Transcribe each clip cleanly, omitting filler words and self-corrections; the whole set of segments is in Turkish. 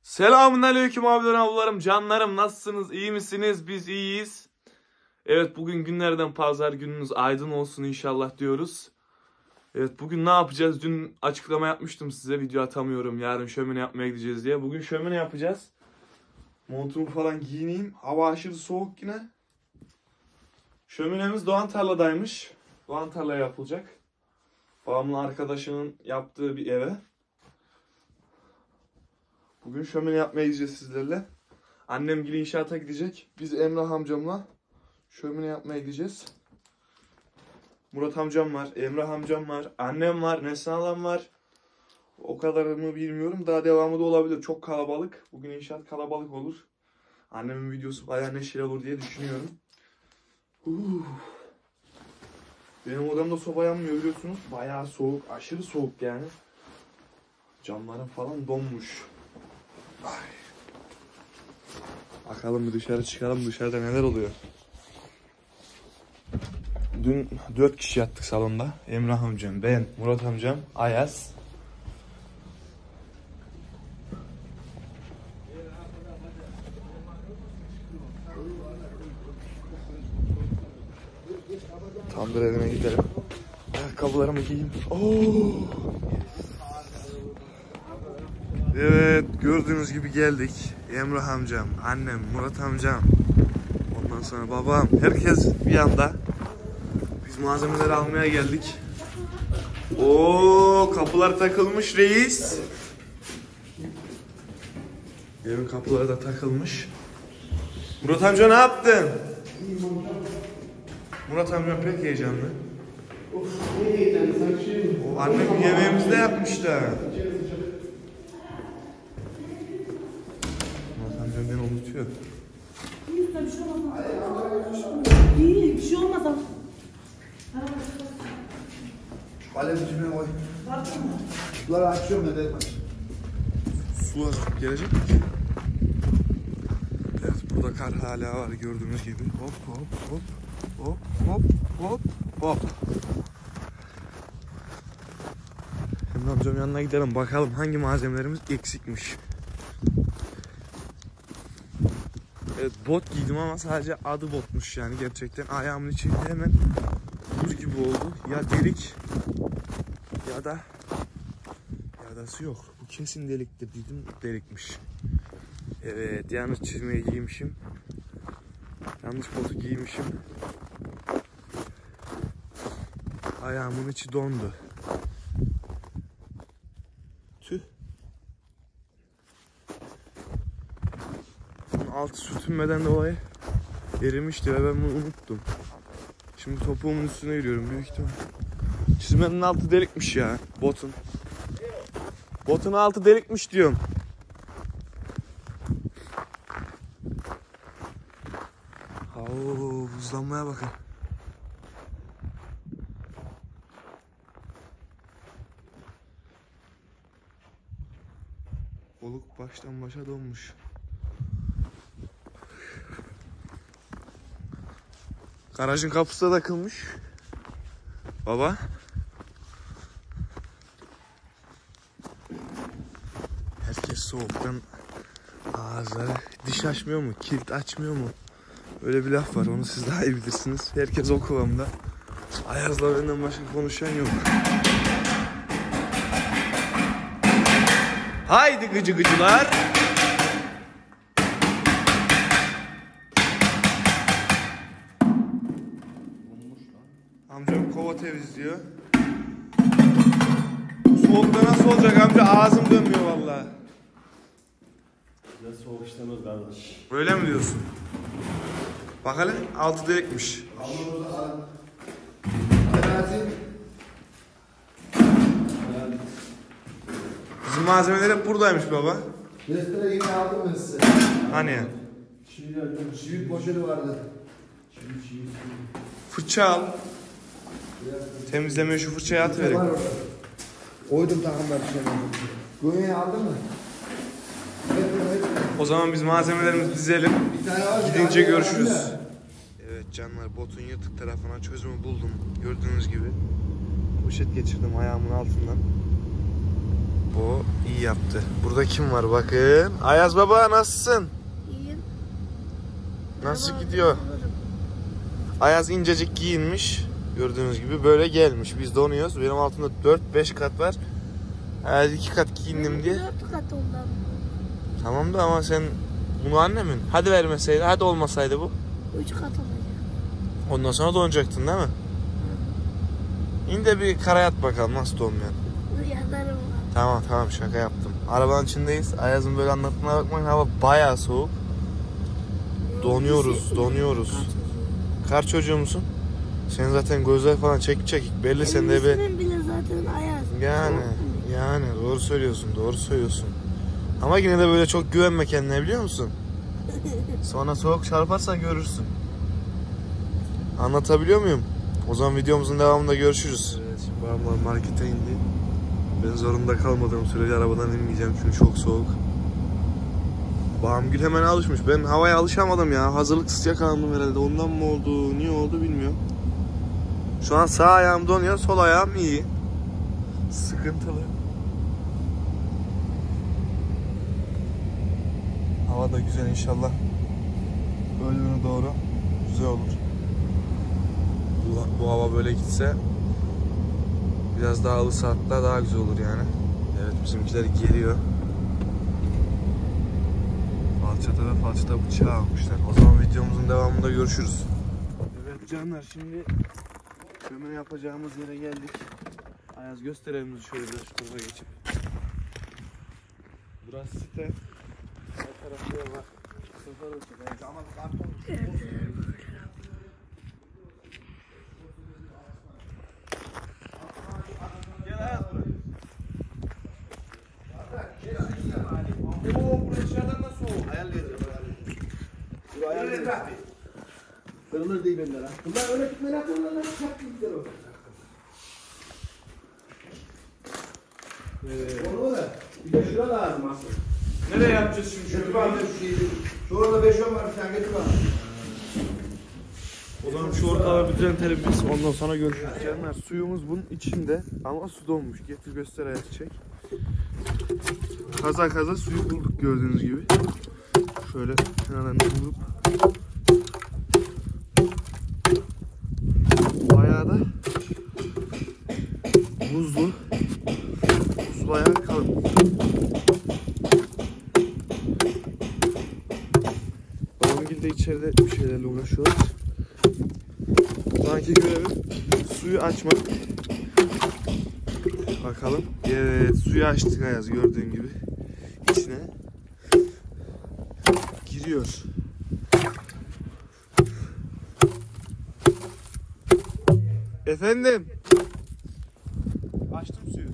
Selamünaleyküm abilerim, ablalarım, canlarım, nasılsınız? İyi misiniz? Biz iyiyiz. Evet, bugün günlerden pazar, gününüz aydın olsun inşallah diyoruz. Evet, bugün ne yapacağız? Dün açıklama yapmıştım size, video atamıyorum. Yarın şömine yapmaya gideceğiz diye. Bugün şömine yapacağız. Montumu falan giyineyim. Hava aşırı soğuk yine. Şöminemiz Doğan Tarla'daymış. Doğan Tarla'ya yapılacak. Babamın arkadaşının yaptığı bir eve. Bugün şömine yapmaya gideceğiz sizlerle. Annem gibi inşaata gidecek. Biz Emrah amcamla şömine yapmaya gideceğiz. Murat amcam var, Emrah amcam var, annem var, Neslihan ablam var. O kadarını bilmiyorum. Daha devamı da olabilir. Çok kalabalık. Bugün inşaat kalabalık olur. Annemin videosu bayağı neşeli olur diye düşünüyorum. Benim odamda soba yanmıyor biliyorsunuz. Bayağı soğuk, aşırı soğuk yani. Camlarım falan donmuş. Ay. Bakalım bir dışarı çıkalım, dışarıda neler oluyor. Dün 4 kişi yattık salonda. Emrah amcam, ben, Murat amcam, Ayaz. Tamdır evine gidelim. Ayakkabılarımı giyeyim. Evet, gördüğünüz gibi geldik. Emrah amcam, annem, Murat amcam. Ondan sonra babam. Herkes bir anda. Biz malzemeleri almaya geldik. Oo, kapılar takılmış reis. Evin kapıları da takılmış. Murat amca ne yaptın? Murat amcam pek heyecanlı. O annem yemeğimizi de yapmış da. Murat amcam beni unutuyor. İyi, bir şey olmaz ama. Kalem içine koy. Suları açıyorum ne derim. Su gelecek mi? Evet, burada kar hala var gördüğünüz gibi. Hop hop hop hop hop hop hop. Emre amcam yanına gidelim bakalım hangi malzemelerimiz eksikmiş. Evet, bot giydim ama sadece adı botmuş yani gerçekten. Ayağımın içi hemen buz gibi oldu. Ya delik ya da yadası yok. Bu kesin deliktir dedim, delikmiş. Evet, yanlış çizmeyi giymişim. Yanlış botu giymişim. Ayağımın içi dondu. Tüh. Bunun altı sürtünmeden dolayı erimişti ve ben bunu unuttum. Şimdi topuğumun üstüne yürüyorum büyük ihtimal. Çizmenin altı delikmiş ya, botun. Botun altı delikmiş diyorum. Oo, buzlanmaya bakın. Oluk baştan başa donmuş. Garajın kapısı da takılmış. Baba. Herkes soğuktan ağızları diş açmıyor mu? Kilit açmıyor mu? Öyle bir laf var, onu siz daha iyi bilirsiniz. Herkes o kıvamda. Ayaz'la benden başka konuşan yok. Haydi gıcı gıcılar. Amcam kova temizliyor. Soğukta nasıl olacak amca? Ağzım dönmüyor vallahi. Bize soğuk işlemez kardeş. Öyle mi diyorsun? Bak hele altı delikmiş. Bizim malzemeler hep buradaymış baba. Destere yine aldım ben size. Hani? Çivit poşeti vardı. Fırça al. Temizlemeye şu fırçayı atıverin. Koydum takımlar içine. Göğeyi aldın mı? O zaman biz malzemelerimizi dizelim. Gidince görüşürüz. Evet canlar, botun yırtık tarafına çözümü buldum. Gördüğünüz gibi. Poşet geçirdim ayağımın altından. O iyi yaptı. Burada kim var bakın. Ayaz baba nasılsın? İyiyim. Nasıl gidiyor? Ayaz incecik giyinmiş. Gördüğünüz gibi böyle gelmiş. Biz donuyoruz. Benim altımda 4-5 kat var. Ayaz 2 kat giyindim diye. 4 kat ondan. Tamam da ama sen bunu annemin. Hadi vermeseydi, hadi olmasaydı bu. 3 kat olacak. Ondan sonra donacaktın değil mi? Yine de bir karaya at bakalım nasıl donmuyorsun. Rüyalarım var. Tamam şaka yaptım. Arabanın içindeyiz. Ayaz'ın böyle anlattığına bakmayın, hava bayağı soğuk. Donuyoruz. Kar çocuğu musun? Senin zaten gözler falan çekik belli sen de be. Senin bile zaten Ayaz. Yani doğru söylüyorsun. Ama yine de böyle çok güvenme kendine biliyor musun? Sonra soğuk çarparsa görürsün. Anlatabiliyor muyum? O zaman videomuzun devamında görüşürüz. Evet, şimdi babamlar markete indi. Ben zorunda kalmadığım sürece arabadan inmeyeceğim çünkü çok soğuk. Babamgül hemen alışmış. Ben havaya alışamadım ya. Hazırlıksız yakalandım herhalde. Ondan mı oldu, niye oldu bilmiyorum. Şu an sağ ayağım donuyor, sol ayağım iyi. Sıkıntılı. Hava da güzel inşallah. Öğlene doğru güzel olur. Bu hava böyle gitse biraz daha ılısı hatta daha güzel olur yani. Evet bizimkiler geliyor. Falçata ve falçata bıçağı almışlar. O zaman videomuzun devamında görüşürüz. Evet canlar şimdi kömür yapacağımız yere geldik. Ayaz gösterelim şöyle biraz şu tarafa geçip. Burası site. Her tarafta var. Sıfır olacak. Ama karton. Gel Ayaz buraya. Oo burası dışarıdan da soğuk. Ayarlayacağız. Ayarlayacağız. Kırılır değil benden ha. Bunlar öyle tutmayı yapıyorlar lan. Çak gider o. Onu da bir de şura lazım aslında. Nereye yapacağız şimdi? Şurada 5-10 var. Sen getir bana. O zaman şu ortalığı bir düzentelim biz. Ondan sonra görüşürüz. Canlar suyumuz bunun içinde ama su donmuş. Getir göster Ayaz çek. Kaza suyu bulduk gördüğünüz gibi. Şöyle kenarlarını bulup bayağı da buzlu. Su bayağı kalın. Babamgil de içeride bir şeylerle uğraşıyorlar. Sanki görevim suyu açmak. Bakalım. Evet suyu açtık Ayaz gördüğün gibi. İçine giriyor. Efendim. Açtım suyu.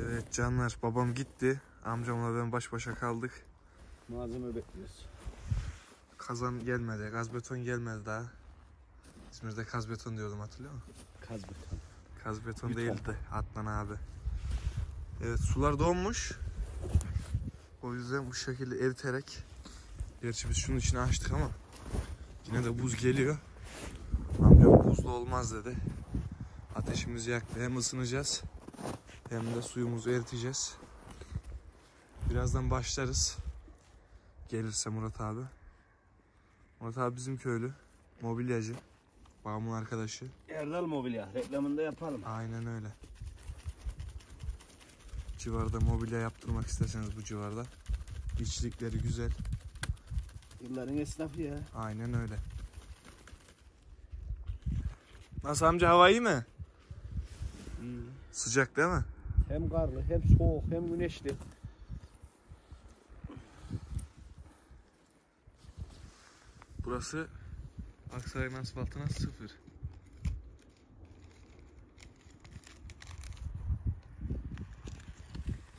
Evet canlar babam gitti. Amcamla ben baş başa kaldık. Malzeme bekliyoruz. Kazan gelmedi. Gaz beton gelmedi daha. İzmir'de kaz beton diyordum hatırlıyor musun? Kaz beton. Kaz beton değildi Adnan abi. Evet sular donmuş. O yüzden bu şekilde eriterek. Gerçi biz şunun içine açtık ama yine de buz geliyor. Amcam buzlu olmaz dedi. Ateşimizi yaktı. Hem ısınacağız hem de suyumuzu eriteceğiz. Birazdan başlarız. Gelirse Murat abi. Murat abi bizim köylü. Mobilyacı. Babamın arkadaşı. Erdal Mobilya. Reklamını da yapalım. Aynen öyle. Civarda mobilya yaptırmak isterseniz bu civarda. İçlikleri güzel. Yılların esnafı ya. Aynen öyle. Nasıl amca hava iyi mi? İyi. Sıcak değil mi? Hem karlı hem soğuk hem güneşli. Burası Aksaray'ın asfaltına 0.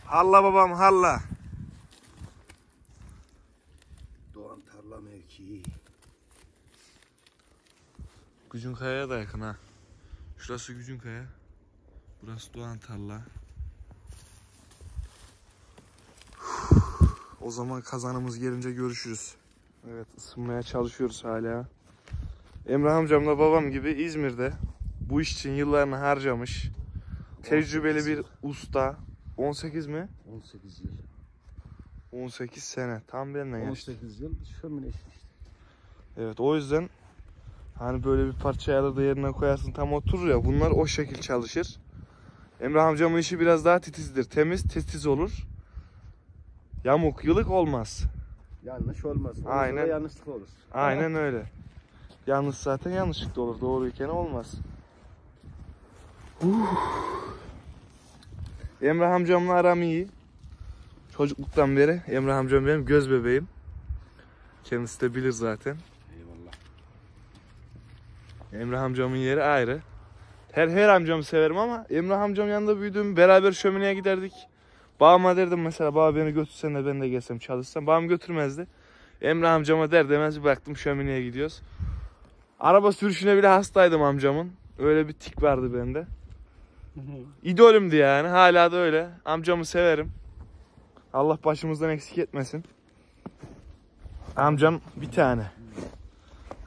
Halla babam halla. Doğan tarla mevkii. Gücünkaya'ya da yakın ha. Şurası Gücünkaya. Burası Doğan Tarla. O zaman kazanımız gelince görüşürüz. Evet ısınmaya çalışıyoruz hala. Emre amcamla babam gibi İzmir'de bu iş için yıllarını harcamış. Tecrübeli bir usta. 18 mi? 18 yıl. 18 sene. Tam benimle yaşlı. 18 yıl şömine işte. Evet, o yüzden hani böyle bir parçayla da yerine koyarsın tam oturur ya. Bunlar o şekil çalışır. Emrah amcamın işi biraz daha titizdir. Titiz olur. Yamuk, yılık olmaz. Yanlış olmaz. Aynen. Aynen. Yanlışlık olur. Aynen öyle. Yanlış zaten yanlışlıkla olur. Doğruyken olmaz. Emrah amcamla aram iyi. Çocukluktan beri Emrah amcam benim göz bebeğim. Kendisi de bilir zaten. Eyvallah. Emrah amcamın yeri ayrı. Her amcamı severim ama Emrah amcam yanında büyüdüm. Beraber şömineye giderdik. Babama derdim mesela, baba beni götürsen de ben de gelsem çalışsam. Babam götürmezdi. Emrah amcama der demez bir baktım şömineye gidiyoruz. Araba sürüşüne bile hastaydım amcamın. Öyle bir tik vardı bende. İdolümdü yani. Hala da öyle. Amcamı severim. Allah başımızdan eksik etmesin. Amcam bir tane.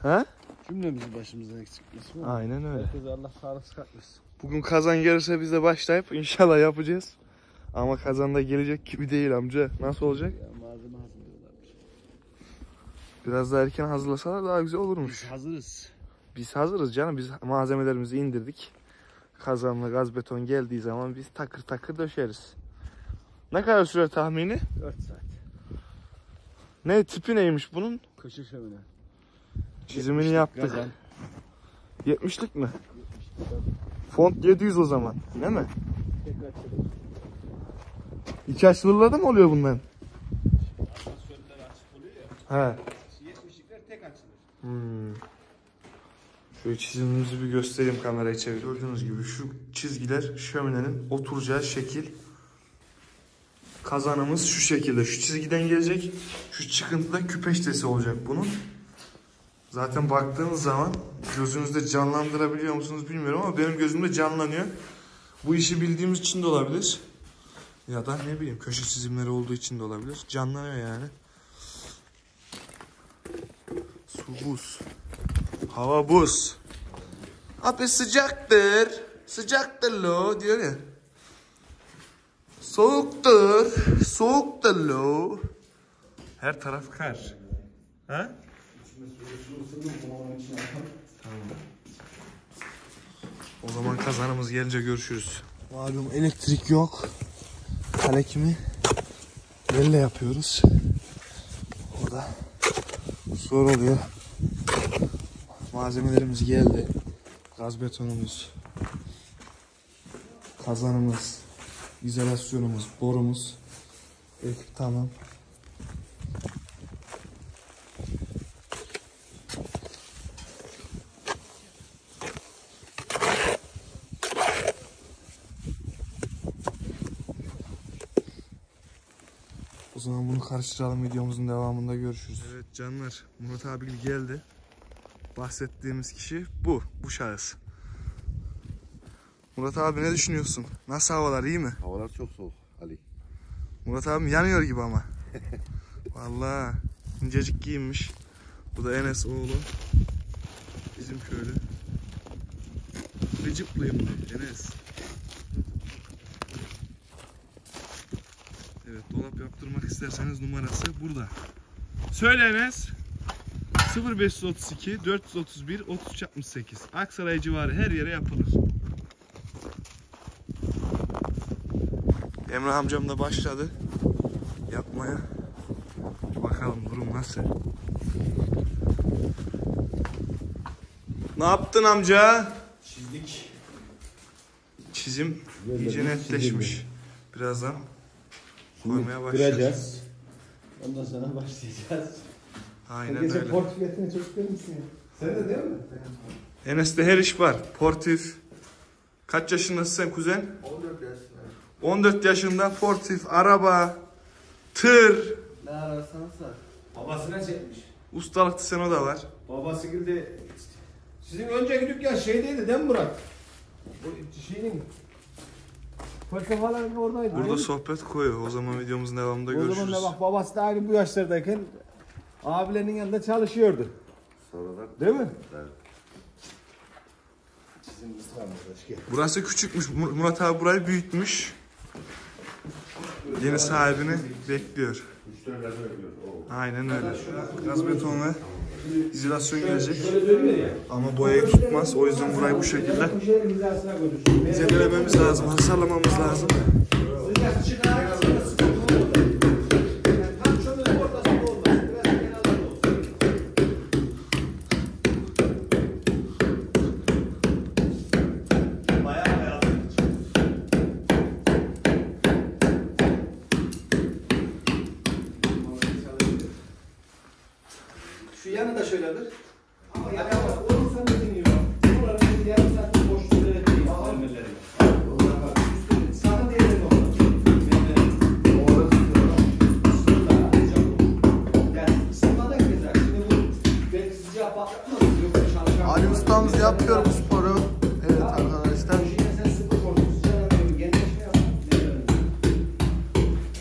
Ha? Cümlemizi başımızdan eksikleşsin. Aynen öyle. Herkese Allah sağlık sıkatmasın. Bugün kazan gelirse biz de başlayıp inşallah yapacağız. Ama kazan da gelecek gibi değil amca. Nasıl olacak? Ya malzeme hazırlıyorlarmış. Biraz daha erken hazırlasalar daha güzel olurmuş. Biz hazırız. Biz hazırız canım. Biz malzemelerimizi indirdik. Kazanla gaz beton geldiği zaman biz takır takır döşeriz. Ne kadar süre tahmini? 4 saat. Ne tipi neymiş bunun? Köşe şömine. Çizimini 70'lik yaptık. kazan. 70'lik mi? Font 700 o zaman. Değil mi? Tekrar çekelim. 2 açılırlarda mı oluyor bundan? Asansörler açık oluyor ya. He. 70'likler tek açılır. Şöyle çizimimizi bir göstereyim, kamerayı çevir. Gördüğünüz gibi şu çizgiler şöminenin oturacağı şekil. Kazanımız şu şekilde. Şu çizgiden gelecek. Şu çıkıntıda küpeştesi olacak bunun. Zaten baktığınız zaman gözünüzde canlandırabiliyor musunuz bilmiyorum ama benim gözümde canlanıyor. Bu işi bildiğimiz için de olabilir. Ya da ne bileyim köşe çizimleri olduğu için de olabilir. Canlanıyor yani. Su buz. Hava buz. Abi sıcaktır. Sıcaktır lo diyor ya. Soğuktur. Soğuktur lo. Her taraf kar. Ha? Tamam. O zaman kazanımız gelince görüşürüz. Malum elektrik yok. Kalekimi elle yapıyoruz. O da zor oluyor. Malzemelerimiz geldi. Gaz betonumuz, kazanımız, izolasyonumuz, borumuz. Ekip tamam. O zaman bunu karıştıralım, videomuzun devamında görüşürüz. Evet canlar, Murat abi geldi. Bahsettiğimiz kişi bu şahıs. Murat abi ne düşünüyorsun? Nasıl havalar, iyi mi? Havalar çok soğuk Ali. Murat abi yanıyor gibi ama. Vallahi incecik giyinmiş. Bu da Enes oğlu. Bizim köylü. Gıcıklıyım diyor Enes. Evet, dolap yaptırmak isterseniz numarası burada. Söyle Enes. 0532 431 3368. Aksaray civarı her yere yapılır. Emrah amcam da başladı yapmaya. Bakalım durum nasıl. Ne yaptın amca? Çizdik. Çizim iyice netleşmiş. Birazdan koymaya başlayacağız. Kıracağız. Ondan sonra başlayacağız. Aynen öyle. portföyetine çocuk verir misin ya? Sen de değil mi? Enes'te her iş var. Portif. Kaç yaşındasın sen kuzen? 14 yaşında. 14 yaşında portif, araba, tır. Ne ararsan sar. Babasına çekmiş. Ustalık sen o da var. Babası gibi. Sizin önceki dükkan şeydeydi değil mi Murat? Bu şeyin. Portakaların oradaydı. Burada sohbet koyuyor. O zaman videomuzun devamında O görüşürüz. zaman da bak babası da aynı bu yaşlardayken abilerinin yanında çalışıyordu. Sonradan Değil mi? evet. Burası küçükmüş. Murat abi burayı büyütmüş. yeni sahibini bekliyor. Aynen öyle. Gaz beton ve izolasyon gelecek. Ama boyayı tutmaz. O yüzden burayı bu şekilde zedelememiz lazım, hasarlamamız lazım. Şu yanı da şöyledir. Ama yani olursa ne deniyor? Buraların yarım saat boşluğu verebiliriz. Sana diyelim olur. Yani ısınma da güzel. Şimdi bu belki sıcağı patlatmaz. Yoksa çalışan... Ali ustamız yapıyor bu sporu. Evet arkadaşlar. Yine sen sıfır korku sıcağı yapıyorsun. Genleşme yapıyorsun.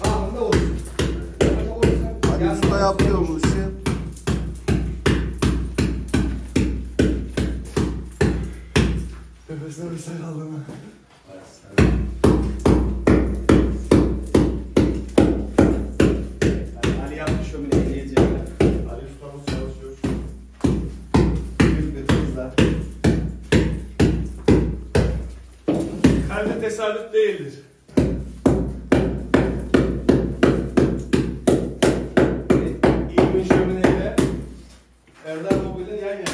Anında olur. Ali usta yapıyor bu işi. Nefesine bir sayalım mı? Ali yapmış şömineyi diyeceğim. Ali ustamız çalışıyor. Bir kızlar. Kalbe tesadüf değildir. İlmin şömineyle Erdal Mobil'de yan yana.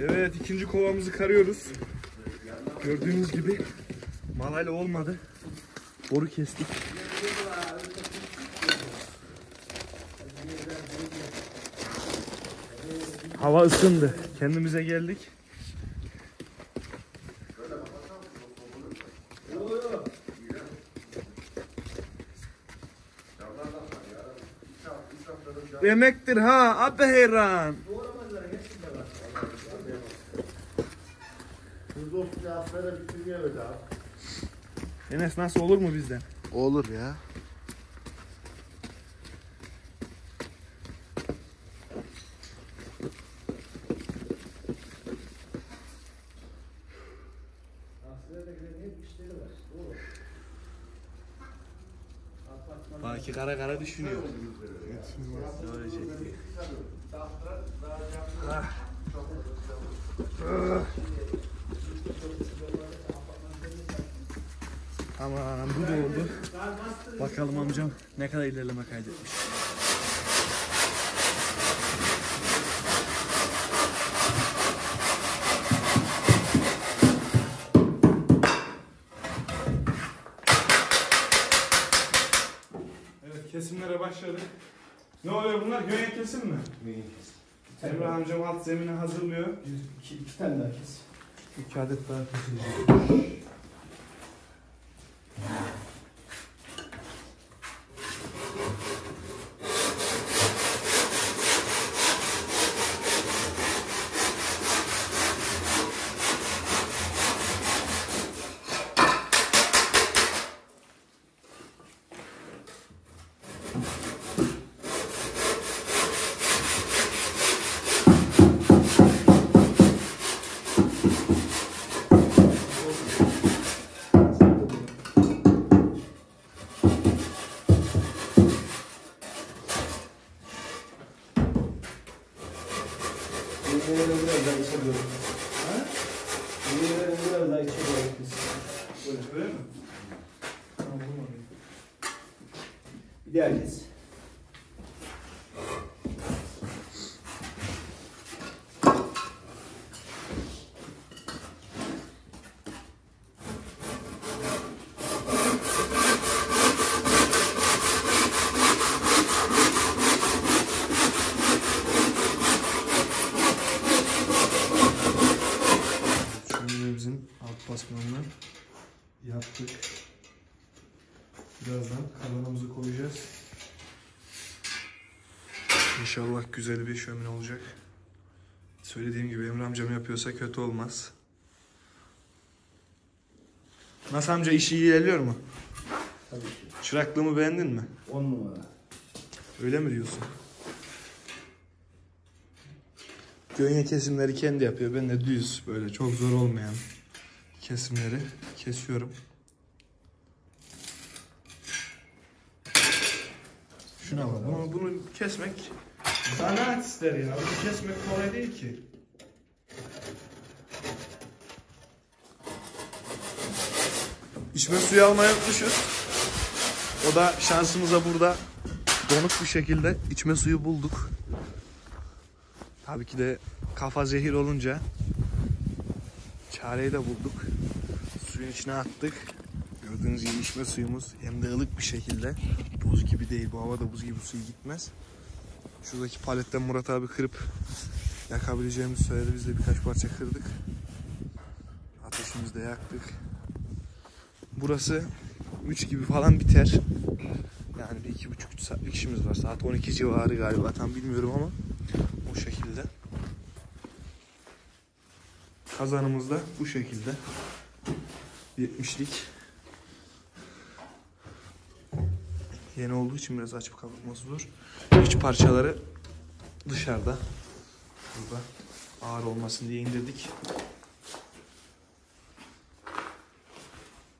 Evet, ikinci kovamızı karıyoruz. Gördüğünüz gibi malayla olmadı. Boru kestik. Hava ısındı. Kendimize geldik. Demektir ha, abi heyran. Enes nasıl olur mu bizden? Olur ya. Belki kara kara düşünüyor. Aman bu da oldu. Bakalım amcam ne kadar ilerleme kaydetmiş. Evet, kesimlere başladık. Ne oluyor bunlar? Gönye kesim mi? Emrah amcam alt zemini hazırlıyor. İki tane daha kes. 2 adet daha kesilecek. Yenilerin biraz daha içe doğru. Ha? Yenilerin biraz daha içe doğru. Öyle mi? Bir daha kes. Şöminemizin alt basmanını yaptık. Birazdan kalanımızı koyacağız. İnşallah güzel bir şömine olacak. Söylediğim gibi Emre amcam yapıyorsa kötü olmaz. Nasıl amca, işi iyi ilerliyor mu? Tabii ki. Çıraklığımı beğendin mi? 10 numara. Öyle mi diyorsun? Gönye kesimleri kendi yapıyor. Ben de düz böyle çok zor olmayan kesimleri kesiyorum. Şuna bak. Bunu kesmek zanaat ister ya. Bunu kesmek kolay değil ki. İçme suyu almayı unutmuşuz. O da şansımıza burada donuk bir şekilde içme suyu bulduk. Tabii ki de kafa zehir olunca çareyi de bulduk. Suyun içine attık. Gördüğünüz gibi içme suyumuz hem de ılık bir şekilde. Buz gibi değil. Bu havada buz gibi suyu gitmez. Şuradaki paletten Murat abi kırıp yakabileceğimizi söyledi. Biz de birkaç parça kırdık. Ateşimizi de yaktık. Burası 3 gibi falan biter. Yani bir 2,5-3 saatlik işimiz var. Saat 12 civarı galiba. Tam bilmiyorum ama o şekilde. Kazanımız da bu şekilde. 70'lik. Yeni olduğu için biraz açıp kapatması zor. İç parçaları dışarıda. Burada ağır olmasın diye indirdik.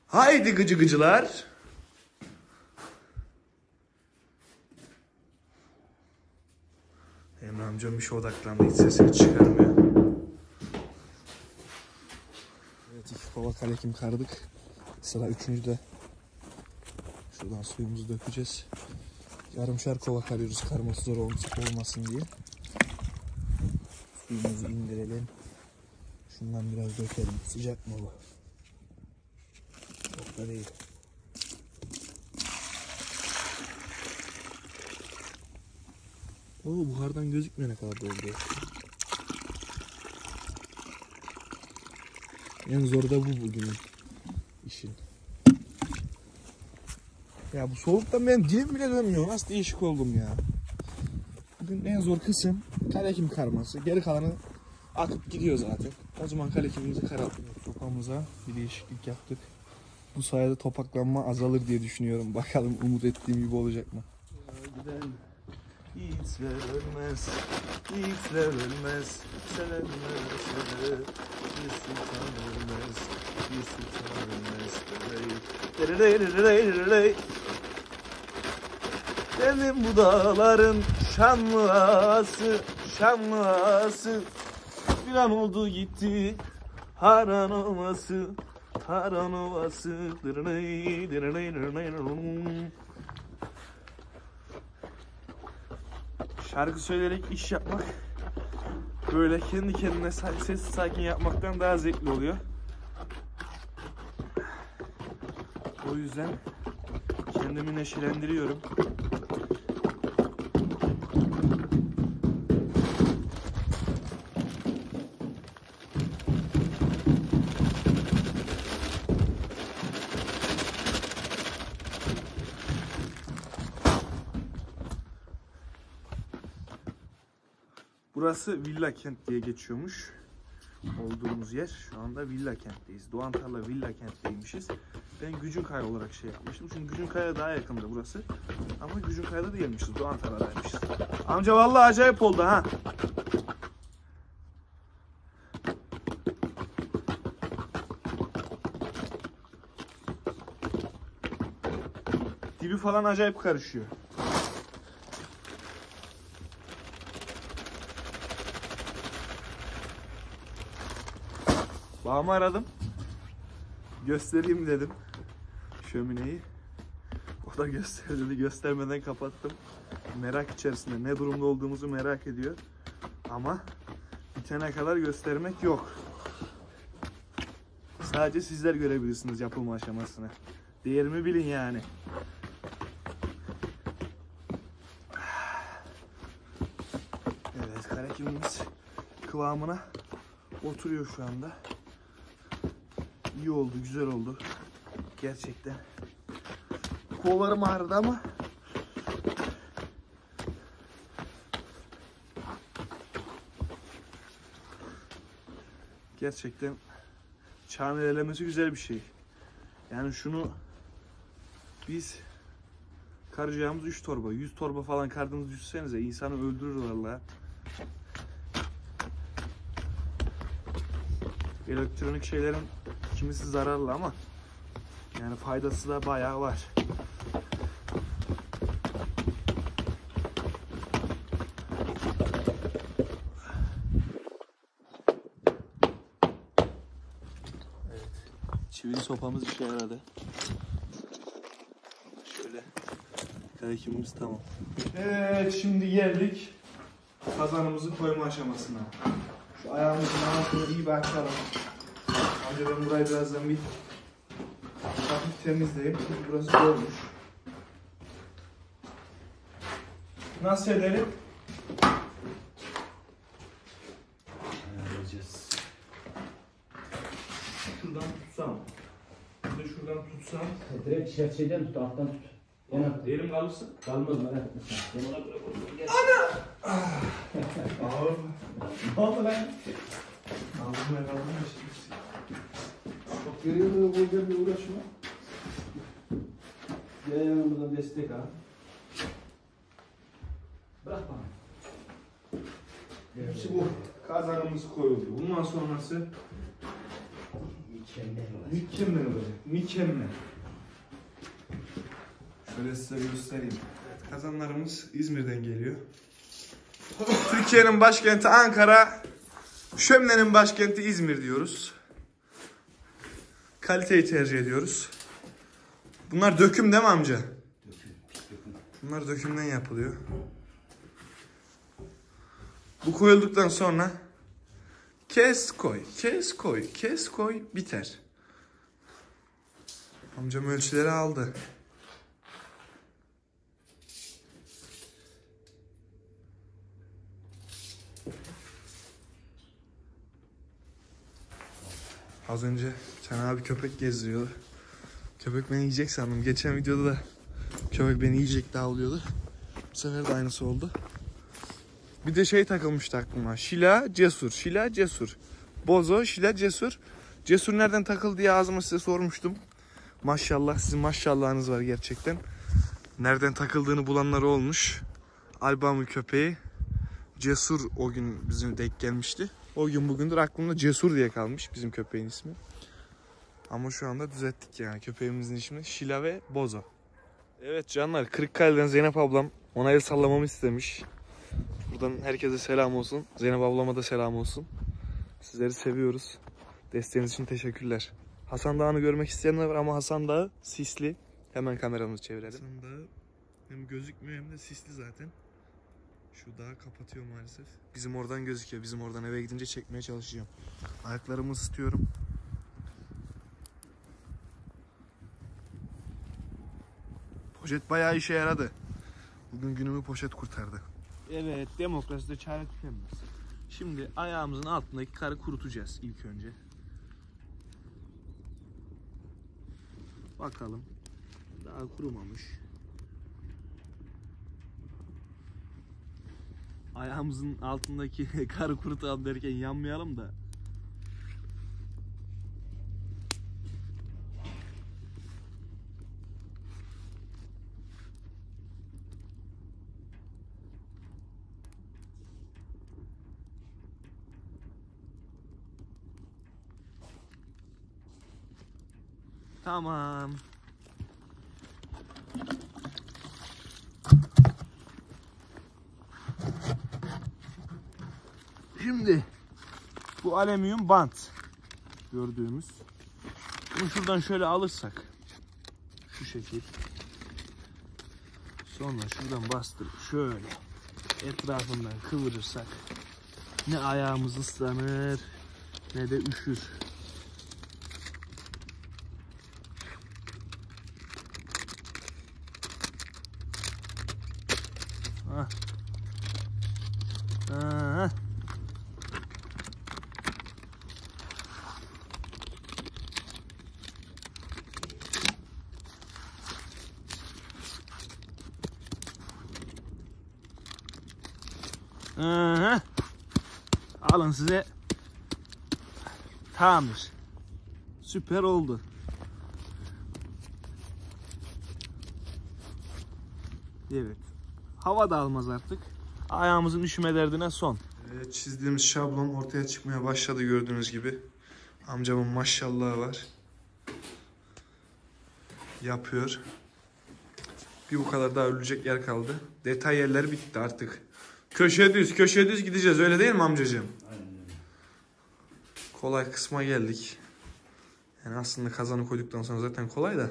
Haydi gıcı gıcılar. Emre amcam bir şey odaklandı. Hiç sesini çıkarmıyor. Evet, 2 kova kalekim kardık. Sıra 3.'de. Şuradan suyumuzu dökeceğiz. Yarımşar kova karıyoruz karması zor olmasın diye. Suyumuzu indirelim. Şundan biraz dökelim. Sıcak mı bu? Çok da değil. Oo, buhardan gözükmüyor ne kadar doldu. En zor da bu bugünün işin. Ya bu soğuktan benim dilim bile dönmüyor. Nasıl değişik oldum ya. Bugün en zor kısım kalekim karması. Geri kalanı akıp gidiyor zaten. O zaman kalekimimizi karalım. Topamıza bir değişiklik yaptık. Bu sayede topaklanma azalır diye düşünüyorum. Bakalım umut ettiğim gibi olacak mı? Yiğitler ölmez, yiğitler ölmez, sen ölmez, bir sultan ölmez, bir sultan ölmez. Benim bu dağların şanlı ağası, şanlı ağası, bir an oldu gitti, haran ovası, haran ovası. Şarkı söyleyerek iş yapmak böyle kendi kendine sessiz sakin yapmaktan daha zevkli oluyor. O yüzden kendimi neşelendiriyorum. Burası Villa Kent diye geçiyormuş. Olduğumuz yer. Şu anda Villa Kent'teyiz. Doğantarla Villa Kent'teymişiz. Ben Gücünkaya olarak şey yapmıştım. Çünkü Gücünkaya daha yakındı burası. Ama Gücünkaya'da değilmişiz. Doğantar'daymışız. Amca vallahi acayip oldu ha. Dibi falan acayip karışıyor. Babamı aradım. Göstereyim dedim şömineyi. O da gösterdi. Göstermeden kapattım. Merak içerisinde ne durumda olduğumuzu merak ediyor. Ama bitene kadar göstermek yok. Sadece sizler görebilirsiniz yapılma aşamasını. Değerimi bilin yani. Evet, karekimimiz kıvamına oturuyor şu anda. İyi oldu, güzel oldu. Gerçekten. Kollarım ağrıdı ama gerçekten çağın elemesi güzel bir şey. Yani şunu biz karacağımız 3 torba, 100 torba falan kardığımızı düşünsenize, insanı öldürür vallahi. Elektronik şeylerin kimisi zararlı ama yani faydası da bayağı var. Evet. Çivili sopamız işe yaradı. Şöyle. Karekimimiz tamam. Evet, şimdi geldik kazanımızı koyma aşamasına. Şu ayağımızın altını iyi bir açalım. Önce ben burayı birazdan bir hafif temizleyeyim. Çünkü burası dolmuş. Nasıl edelim? Ayarlayacağız. Şuradan tutsam. Bir de şuradan tutsam. Direkt şeyden tut, alttan tut. Elim kalırsa. Kalmaz merak etme sen. Ağır mı? Ne oldu lan? Ağzımla kaldım da Çok geriye doğru koyacağım bir uğraşma. Gel yanımızdan destek al. Bırak bana. hepsi bu. Kazanımız koyuldu. Bundan sonrası Mükemmel olacak. mükemmel olacak. Mükemmel. Şöyle size göstereyim. Evet, kazanlarımız İzmir'den geliyor. Türkiye'nin başkenti Ankara, şöminenin başkenti İzmir diyoruz. Kaliteyi tercih ediyoruz. Bunlar döküm değil mi amca? Bunlar dökümden yapılıyor. Bu koyulduktan sonra kes koy, kes koy, kes koy, biter. Amcam ölçüleri aldı. Az önce Can abi köpek gezdiriyordu. Köpek beni yiyecek sandım. Geçen videoda da köpek beni yiyecek davlıyordu. Bu sefer de aynısı oldu. Bir de şey takılmıştı aklıma. Şila, Cesur. Şila, Cesur. Bozo, Şila, Cesur. Cesur nereden takıldı diye ağzıma size sormuştum. Maşallah, sizin maşallahınız var gerçekten. Nereden takıldığını bulanlar olmuş. Albamı köpeği. Cesur o gün bizim denk gelmişti. O gün bugündür aklımda Cesur diye kalmış bizim köpeğin ismi. Ama şu anda düzelttik yani. Köpeğimizin ismi Şila ve Bozo. Evet canlar, Kırıkkale'den Zeynep ablam ona el sallamamı istemiş. Buradan herkese selam olsun. Zeynep ablama da selam olsun. Sizleri seviyoruz. Desteğiniz için teşekkürler. Hasan Dağı'nı görmek isteyenler var ama Hasan Dağı sisli. Hemen kameramızı çevirelim. Hasan Dağı hem gözükmüyor hem de sisli zaten. Şu dağı kapatıyor maalesef. Bizim oradan gözüküyor. Bizim oradan eve gidince çekmeye çalışacağım. Ayaklarımı ısıtıyorum. Poşet bayağı işe yaradı. Bugün günümü poşet kurtardı. Evet, demokraside çare tükenmez. Şimdi ayağımızın altındaki karı kurutacağız ilk önce. Bakalım. Daha kurumamış. Ayağımızın altındaki karı kurutalım derken yanmayalım da. Tamam. Şimdi bu alüminyum bant gördüğümüz. Bunu şuradan şöyle alırsak şu şekil. Sonra şuradan bastırıp şöyle etrafından kıvırırsak ne ayağımız ıslanır ne de üşür. Ah. Ah. Aha. Alın size tamir. Süper oldu. Evet. Hava da almaz artık. Ayağımızın üşüme derdine son. Evet, çizdiğimiz şablon ortaya çıkmaya başladı gördüğünüz gibi. Amcamın maşallahı var. Yapıyor. Bir bu kadar daha örülecek yer kaldı. Detay yerler bitti artık. Köşe düz gideceğiz, öyle değil mi amcacığım? Aynen öyle. Kolay kısma geldik. Yani aslında kazanı koyduktan sonra zaten kolay da.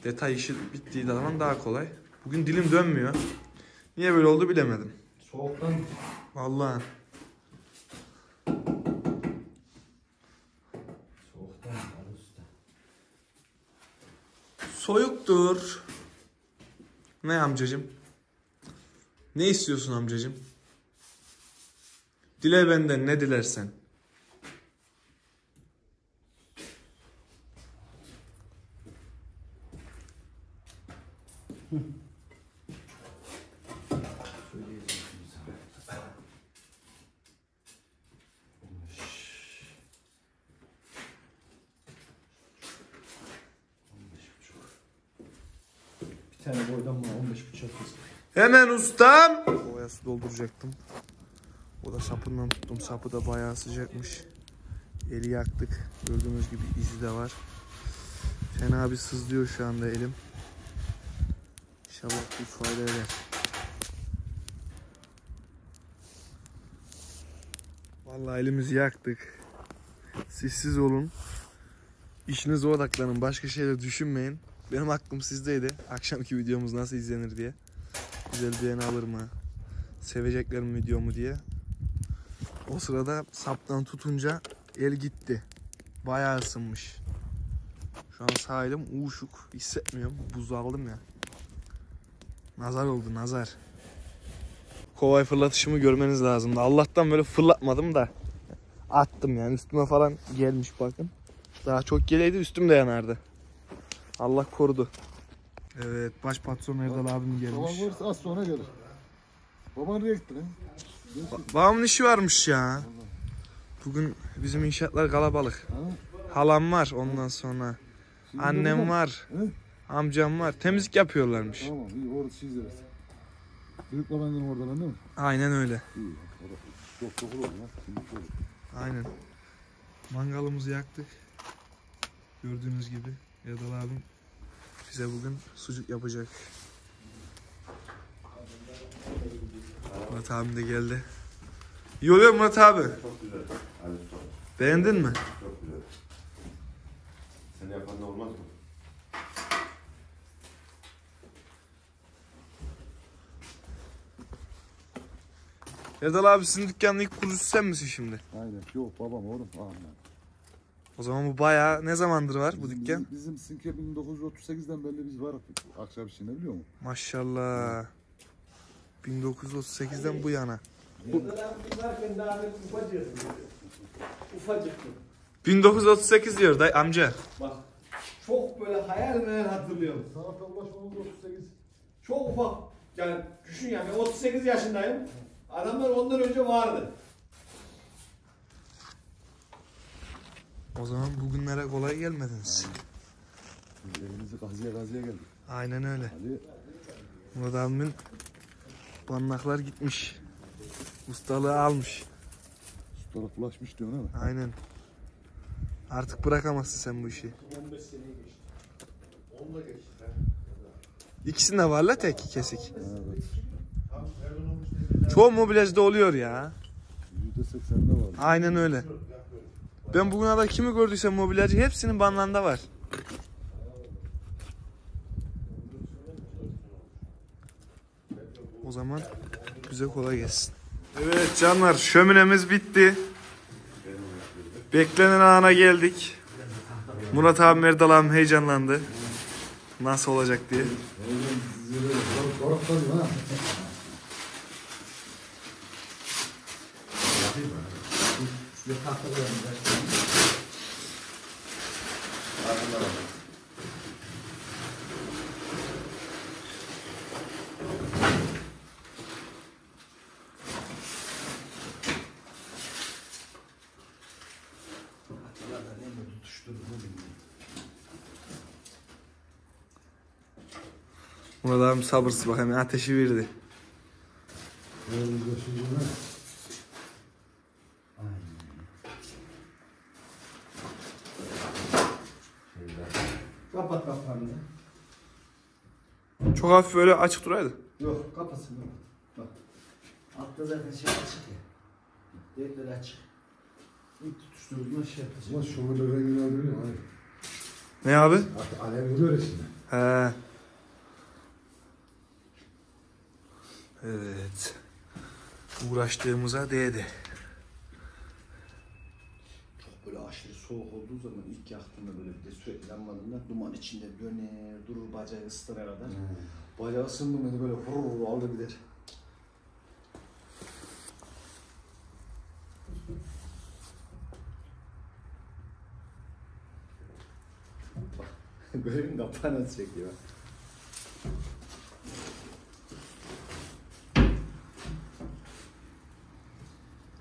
Detay işi bittiği zaman daha kolay. Bugün dilim dönmüyor. Niye böyle oldu bilemedim. Soğuktan. Vallahi. Soğuktan Ali Usta. Soyuktur. Ne amcacığım? Ne istiyorsun amcacığım? Dile benden ne dilersen. Bir tane boydan bana 15 bıçak kız. Hemen ustam. Ovaya su dolduracaktım. O da sapından tuttum. Sapı da bayağı sıcakmış. Eli yaktık. Gördüğünüz gibi izi de var. Fena bir sızlıyor şu anda elim. İnşallah bu fayda eder. Vallahi elimizi yaktık. Sessiz olun. İşinize odaklanın. Başka şeyler düşünmeyin. Benim aklım sizdeydi. Akşamki videomuz nasıl izlenir diye. Güzel beğeni alır mı? Sevecekler mi videomu diye. O sırada saptan tutunca el gitti. Bayağı ısınmış. Şu an sağ elim uyuşuk. Hissetmiyorum. Buz aldım ya. Nazar oldu, nazar. Kovay fırlatışımı görmeniz lazımdı. Allah'tan böyle fırlatmadım da attım yani. Üstüme falan gelmiş bakın. Daha çok geleydi üstüm de yanardı. Allah korudu. Evet, baş patron Erdal abim gelmiş. Babam varsa az sonra gelir. Baban nereye gitti lan? Babamın işi varmış ya. Bugün bizim inşaatlar kalabalık. Ha? Halam var ondan sonra. Şimdi Annem babam- var. He? Amcam var. Temizlik yapıyorlarmış. Tamam iyi orada şey izleriz. Büyük babaannem orada lan değil mi? Aynen öyle. İyi. Orada çok olur lan. Şimdi olur. Aynen. Mangalımızı yaktık. Gördüğünüz gibi Erdal abim bize bugün sucuk yapacak. Murat abim de geldi. İyi oluyor Murat abi. Çok güzel. Ali Usta. Beğendin mi? Çok güzel. Sen yapan da olmaz mı? Erdal abi sizin dükkanın ilk kurucusu sen misin şimdi? Aynen. Yok babam oğlum. Aynen. O zaman bu bayağı ne zamandır var bu dükkan? Bizim Sinke 1938'den beri biz var. Akşam işinde biliyor musun? Maşallah. 1938'den bu yana. Varken daha bir ufacık. Ufacıktı. 1938 diyor dayı amca. Bak çok böyle hayal meyal hatırlıyorum. Sanata ulaşmamız 38. Çok ufak. Yani düşün yani ben 38 yaşındayım. Adamlar ondan önce vardı. O zaman bugünlere kolay gelmediniz. Biz elimizi kazıya geldik. Aynen öyle. Ali Murat abimin barnaklar gitmiş. Ustalığı almış. ustalık ulaşmış diyorsun değil mi? Aynen. Artık bırakamazsın sen bu işi. 15 seneyi geçti. 10 da geçti. İkisinde de var la tek kesik. Evet. Çoğu mobilyacıda oluyor ya. %80'de var. Aynen öyle. Ben bugüne kadar kimi gördüysem mobilyacı hepsinin banlarında var. O zaman bize kolay gelsin. Evet canlar, şöminemiz bitti. Beklenen ana geldik. Murat abim, Erdal abim heyecanlandı. Nasıl olacak diye. Murat abim sabırsız bak, hemen ateşi verdi. Kapat kapağını. Çok hafif böyle açık duraydı. Yok kapatsın. Bak. Altta zaten şey açık ya. Delikleri açık. İlk tutuşturduğunda şey yapacak. Ama şu böyle rengini öldürüyor mu? Ne abi? Artık alev vuruyor şimdi. He. Evet. Uğraştığımıza değdi. Çok böyle aşırı soğuk olduğu zaman ilk yaktığında böyle bir de sürekli yanmadığında duman içinde döner, durur bacağı ısıtana kadar. Bacağı ısındı mı böyle hurur alır gider. Bak, böyle kapağı nasıl çekiyor?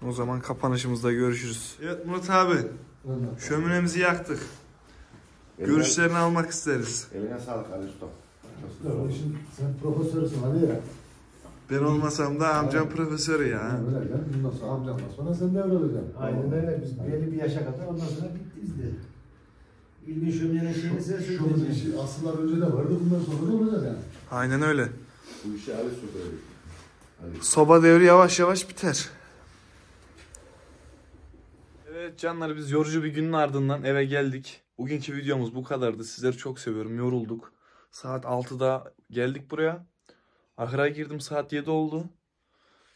O zaman kapanışımızda görüşürüz. Evet Murat abi. Şöminemizi yaktık. Görüşlerini almak isteriz. Eline sağlık Ali Usta. Şimdi sen profesörsün hadi ya. Ben olmasam da amcam profesörü ya. Öyle gel. Bundan sonra amcamdan sonra sen devredeceksin. Aynen öyle. Biz belli bir yaşa kadar ondan sonra bitti bizde. İlgin şöminenin şeyini sen Şu söyleyeceksin. işi asıllar önce de vardı. Bundan sonra da olacak yani. Aynen öyle. Bu işi Ali Usta söyledi. Ali. Soba devri yavaş yavaş biter. Evet canlar, biz yorucu bir günün ardından eve geldik. Bugünkü videomuz bu kadardı. Sizleri çok seviyorum. Yorulduk. Saat 6'da geldik buraya. Ahıra girdim, saat 7 oldu.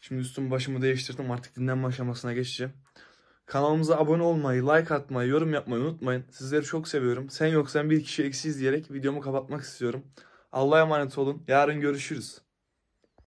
Şimdi üstümü başımı değiştirdim. Artık dinlenme aşamasına geçeceğim. Kanalımıza abone olmayı, like atmayı, yorum yapmayı unutmayın. Sizleri çok seviyorum. Sen yoksan bir kişi eksiyiz diyerek videomu kapatmak istiyorum. Allah'a emanet olun. Yarın görüşürüz.